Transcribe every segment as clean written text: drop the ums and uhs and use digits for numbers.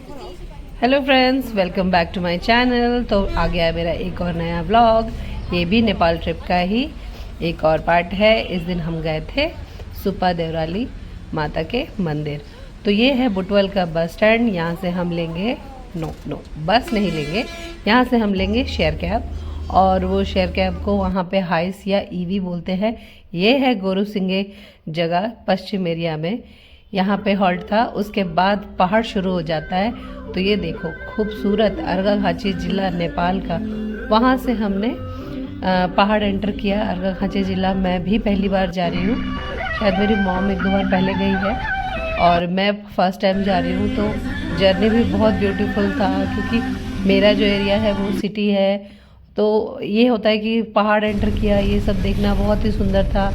Hello friends, welcome back to my channel. तो आ गया है मेरा एक और नया व्लॉग। ये भी नेपाल ट्रिप का ही एक और पार्ट है। इस दिन हम गए थे सुपा देवराली माता के मंदिर। तो ये है बुटवल का बस स्टैंड। यहाँ से हम लेंगे नो बस नहीं लेंगे, यहाँ से हम लेंगे शेयर कैब। और वो शेयर कैब को वहाँ पे हाइस या ईवी बोलते हैं। ये है गोरू सिंगे जगह पश्चिम एरिया में। यहाँ पे हॉल्ट था, उसके बाद पहाड़ शुरू हो जाता है। तो ये देखो खूबसूरत अर्घाखांची जिला नेपाल का। वहाँ से हमने पहाड़ एंटर किया। अर्घाखांची जिला मैं भी पहली बार जा रही हूँ, शायद मेरी मॉम एक दो बार पहले गई है और मैं फर्स्ट टाइम जा रही हूँ। तो जर्नी भी बहुत ब्यूटीफुल था, क्योंकि मेरा जो एरिया है वो सिटी है। तो ये होता है कि पहाड़ एंटर किया, ये सब देखना बहुत ही सुंदर था।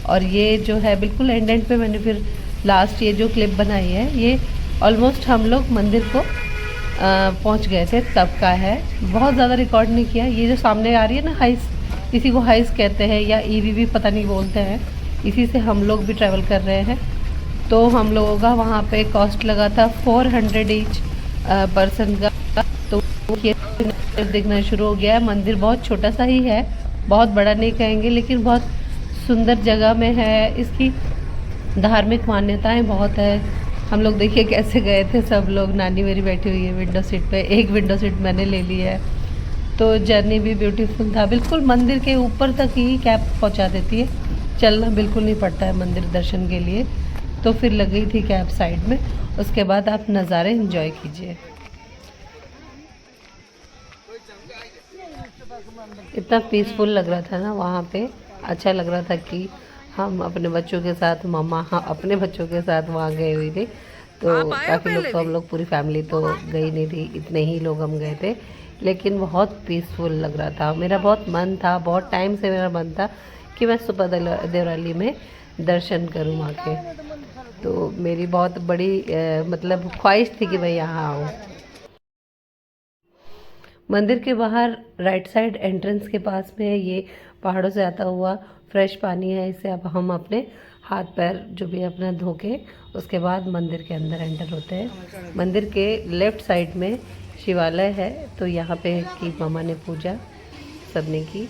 और ये जो है बिल्कुल एंड पे मैंने फिर लास्ट ये जो क्लिप बनाई है, ये ऑलमोस्ट हम लोग मंदिर को पहुंच गए थे तब का है। बहुत ज़्यादा रिकॉर्ड नहीं किया। ये जो सामने आ रही है ना हाइस, इसी को हाइस कहते हैं या ईवी भी पता नहीं बोलते हैं। इसी से हम लोग भी ट्रैवल कर रहे हैं। तो हम लोगों का वहाँ पे कॉस्ट लगा था 400 ईच पर्सन का। तो ये दिखना शुरू हो गया है। मंदिर बहुत छोटा सा ही है, बहुत बड़ा नहीं कहेंगे, लेकिन बहुत सुंदर जगह में है। इसकी धार्मिक मान्यताएं बहुत है। हम लोग देखिए कैसे गए थे सब लोग। नानी मेरी बैठी हुई है विंडो सीट पे, एक विंडो सीट मैंने ले ली है। तो जर्नी भी ब्यूटीफुल था। बिल्कुल मंदिर के ऊपर तक ही कैब पहुंचा देती है, चलना बिल्कुल नहीं पड़ता है मंदिर दर्शन के लिए। तो फिर लग गई थी कैब साइड में। उसके बाद आप नज़ारे एंजॉय कीजिए। इतना पीसफुल लग रहा था ना वहाँ पे। अच्छा लग रहा था कि हम अपने बच्चों के साथ, मामा हाँ अपने बच्चों के साथ वहाँ गए हुए थे। तो काफ़ी लोग, तो हम लोग पूरी फैमिली तो गई नहीं थी, इतने ही लोग हम गए थे। लेकिन बहुत पीसफुल लग रहा था। मेरा बहुत मन था, बहुत टाइम से मेरा मन था कि मैं सुपा देवराली में दर्शन करूँ वहाँ के। तो मेरी बहुत बड़ी मतलब ख्वाहिश थी कि मैं यहाँ आऊँ। मंदिर के बाहर राइट साइड एंट्रेंस के पास में है, ये पहाड़ों से आता हुआ फ्रेश पानी है। इसे अब हम अपने हाथ पैर जो भी अपना धो के उसके बाद मंदिर के अंदर एंटर होते हैं। मंदिर के लेफ्ट साइड में शिवालय है। तो यहाँ पे की मामा ने पूजा सबने की,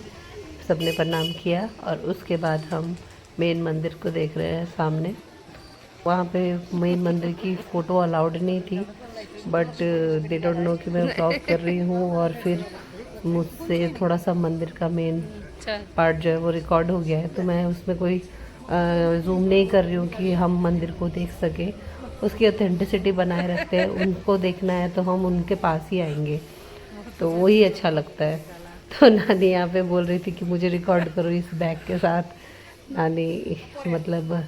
सबने प्रणाम किया और उसके बाद हम मेन मंदिर को देख रहे हैं सामने। वहाँ पे मेन मंदिर की फ़ोटो अलाउड नहीं थी, बट दे डोंट नो कि मैं ब्लॉग कर रही हूँ। और फिर मुझसे थोड़ा सा मंदिर का मेन पार्ट जो है वो रिकॉर्ड हो गया है। तो मैं उसमें कोई जूम नहीं कर रही हूँ कि हम मंदिर को देख सकें। उसकी ऑथेंटिसिटी बनाए रखते हैं। उनको देखना है तो हम उनके पास ही आएंगे, तो वही अच्छा लगता है। तो नानी यहाँ पे बोल रही थी कि मुझे रिकॉर्ड करो इस बैग के साथ। नानी मतलब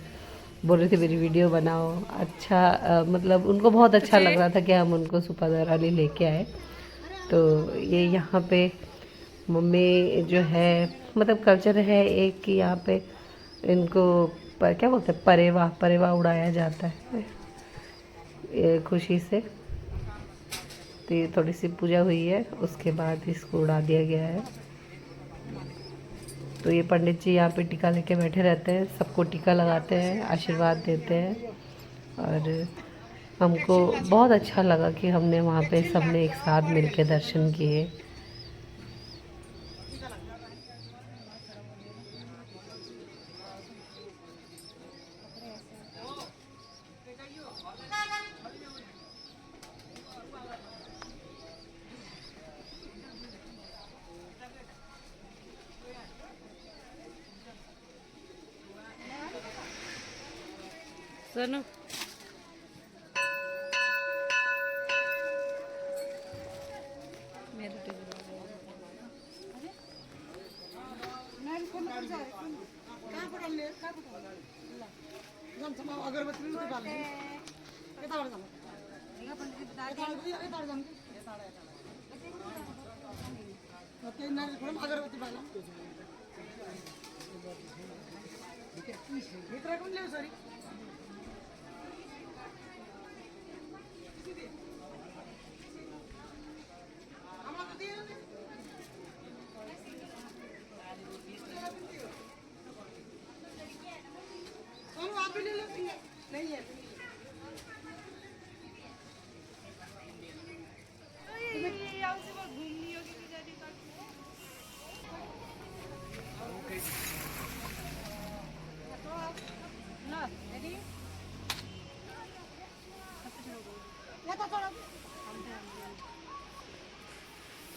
बोल रही थी मेरी वीडियो बनाओ। अच्छा मतलब उनको बहुत अच्छा लग रहा था कि हम उनको सुपा देवराली लेके आए। तो ये यहाँ पे मम्मी जो है, मतलब कल्चर है एक कि यहाँ पे इनको क्या बोलते हैं, परेवा परेवा उड़ाया जाता है ये खुशी से। तो ये थोड़ी सी पूजा हुई है, उसके बाद इसको उड़ा दिया गया है। तो ये पंडित जी यहाँ पे टीका लेके बैठे रहते हैं, सबको टीका लगाते हैं, आशीर्वाद देते हैं। और हमको बहुत अच्छा लगा कि हमने वहाँ पे सबने एक साथ मिलके दर्शन किए। सुनो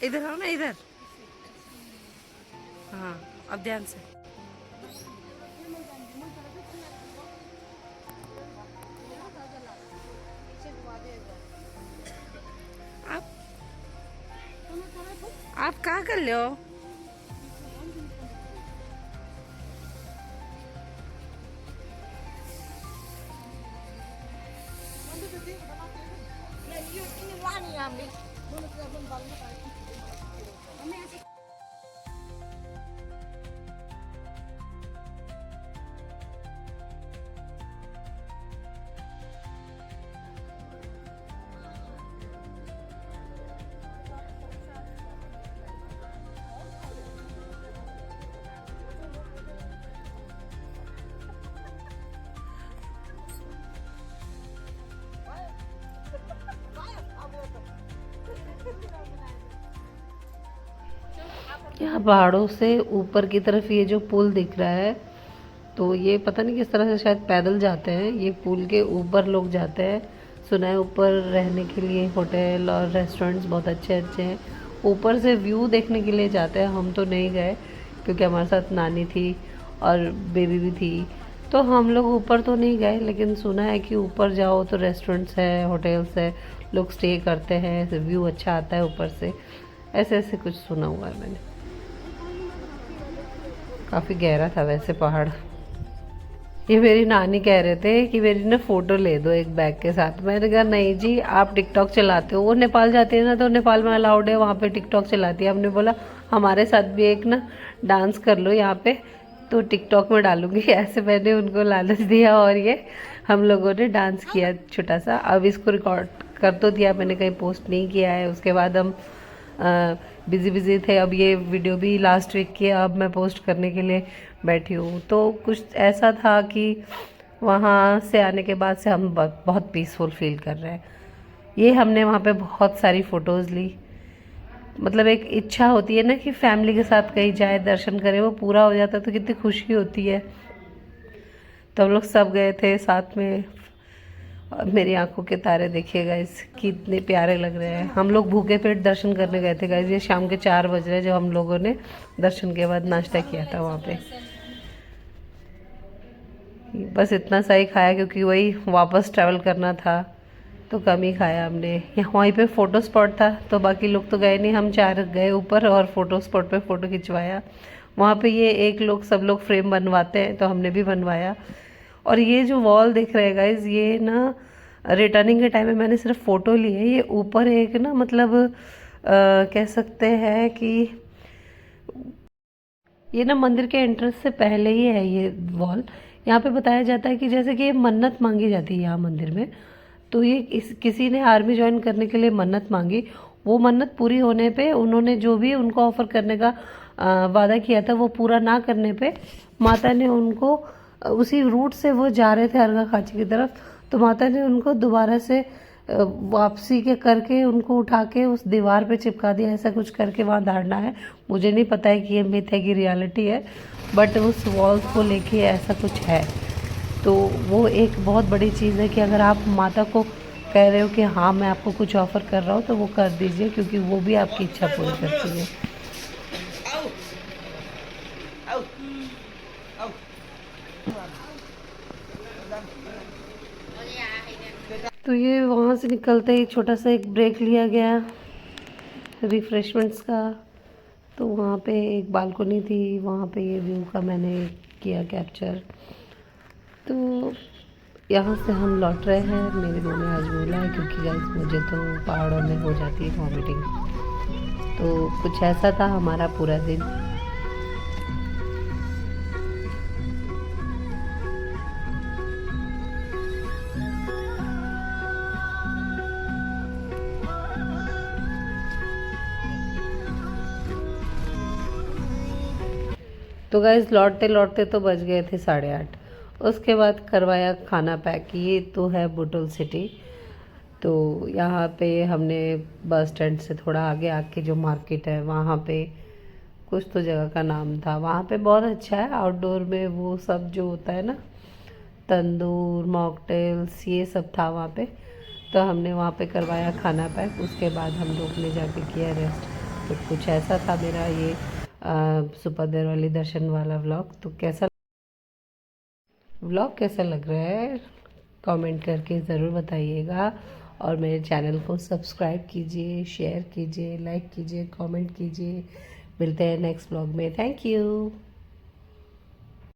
इधर आओ ना, इधर। हाँ, अब ध्यान से। आप आप कहाँ कर ले हो? यहाँ पहाड़ों से ऊपर की तरफ ये जो पुल दिख रहा है, तो ये पता नहीं किस तरह से शायद पैदल जाते हैं। ये पुल के ऊपर लोग जाते हैं। सुना है ऊपर रहने के लिए होटल और रेस्टोरेंट्स बहुत अच्छे अच्छे हैं। ऊपर से व्यू देखने के लिए जाते हैं। हम तो नहीं गए क्योंकि हमारे साथ नानी थी और बेबी भी थी, तो हम लोग ऊपर तो नहीं गए। लेकिन सुना है कि ऊपर जाओ तो रेस्टोरेंट्स है, होटल्स है, लोग स्टे करते हैं, व्यू अच्छा आता है ऊपर से। ऐसे ऐसे कुछ सुना हुआ है मैंने। काफ़ी गहरा था वैसे पहाड़। ये मेरी नानी कह रहे थे कि मेरी ना फ़ोटो ले दो एक बैग के साथ। मैंने कहा नहीं जी, आप टिकटॉक चलाते हो। वो नेपाल जाती है ना, तो नेपाल में अलाउड है, वहाँ पे टिकटॉक चलाती है। हमने बोला हमारे साथ भी एक ना डांस कर लो यहाँ पे, तो टिकटॉक में डालूंगी। ऐसे मैंने उनको लालच दिया और ये हम लोगों ने डांस किया छोटा सा। अब इसको रिकॉर्ड कर तो दिया मैंने, कहीं पोस्ट नहीं किया है। उसके बाद हम बिज़ी बिज़ी थे। अब ये वीडियो भी लास्ट वीक की है, अब मैं पोस्ट करने के लिए बैठी हूँ। तो कुछ ऐसा था कि वहाँ से आने के बाद से हम बहुत पीसफुल फील कर रहे हैं। ये हमने वहाँ पे बहुत सारी फ़ोटोज़ ली। मतलब एक इच्छा होती है ना कि फैमिली के साथ कहीं जाए, दर्शन करें, वो पूरा हो जाता है तो कितनी खुशी होती है। तो हम लोग सब गए थे साथ में। और मेरी आंखों के तारे देखिए गाइस, कितने प्यारे लग रहे हैं। हम लोग भूखे पेट दर्शन करने गए थे गाइस। ये शाम के 4 बज रहे जब हम लोगों ने दर्शन के बाद नाश्ता किया था वहाँ पे। बस इतना सा ही खाया क्योंकि वही वापस ट्रैवल करना था, तो कम ही खाया हमने। यहाँ वहीं पे फ़ोटो स्पॉट था, तो बाकी लोग तो गए नहीं, हम 4 गए ऊपर और फ़ोटो स्पॉट पे फ़ोटो खिंचवाया। वहाँ पे ये एक लोग सब लोग फ्रेम बनवाते हैं, तो हमने भी बनवाया। और ये जो वॉल दिख रहे गाइज, ये ना रिटर्निंग के टाइम में मैंने सिर्फ फ़ोटो ली है। ये ऊपर एक ना मतलब कह सकते हैं कि ये ना मंदिर के एंट्रेंस से पहले ही है ये वॉल। यहाँ पे बताया जाता है कि जैसे कि ये मन्नत मांगी जाती है यहाँ मंदिर में। तो ये किसी ने आर्मी ज्वाइन करने के लिए मन्नत मांगी, वो मन्नत पूरी होने पे उन्होंने जो भी उनको ऑफर करने का वादा किया था, वो पूरा ना करने पे माता ने उनको उसी रूट से वो जा रहे थे अर्घा खाची की तरफ, तो माता ने उनको दोबारा से वापसी के करके उनको उठा के उस दीवार पे चिपका दिया। ऐसा कुछ करके वहाँ धारणा है। मुझे नहीं पता है कि ये मिथ है कि रियलिटी है, बट उस वॉल्स को लेके ऐसा कुछ है। तो वो एक बहुत बड़ी चीज़ है कि अगर आप माता को कह रहे हो कि हाँ मैं आपको कुछ ऑफ़र कर रहा हूँ, तो वो कर दीजिए, क्योंकि वो भी आपकी इच्छा पूरी करती है। तो ये वहाँ से निकलते ही छोटा सा एक ब्रेक लिया गया रिफ़्रेशमेंट्स का। तो वहाँ पे एक बालकनी थी, वहाँ पे ये व्यू का मैंने किया कैप्चर। तो यहाँ से हम लौट रहे हैं। मेरी मम्मी आज बोला है क्योंकि गाइस मुझे तो पहाड़ों में हो जाती है वॉमिटिंग। तो कुछ ऐसा था हमारा पूरा दिन। तो गाइस लौटते लौटते तो बज गए थे 8:30। उसके बाद करवाया खाना पैक। ये तो है बुटुल सिटी। तो यहाँ पे हमने बस स्टैंड से थोड़ा आगे आके जो मार्केट है वहाँ पे, कुछ तो जगह का नाम था, वहाँ पे बहुत अच्छा है आउटडोर में वो सब जो होता है ना, तंदूर मॉकटेल्स ये सब था वहाँ पे। तो हमने वहाँ पे करवाया खाना पैक। उसके बाद हम लोग ने जाके किया रेस्ट। तो कुछ ऐसा था मेरा ये सुपर देवराली दर्शन वाला व्लॉग। तो व्लॉग कैसा लग रहा है कमेंट करके ज़रूर बताइएगा, और मेरे चैनल को सब्सक्राइब कीजिए, शेयर कीजिए, लाइक कीजिए, कमेंट कीजिए। मिलते हैं नेक्स्ट व्लॉग में। Thank you.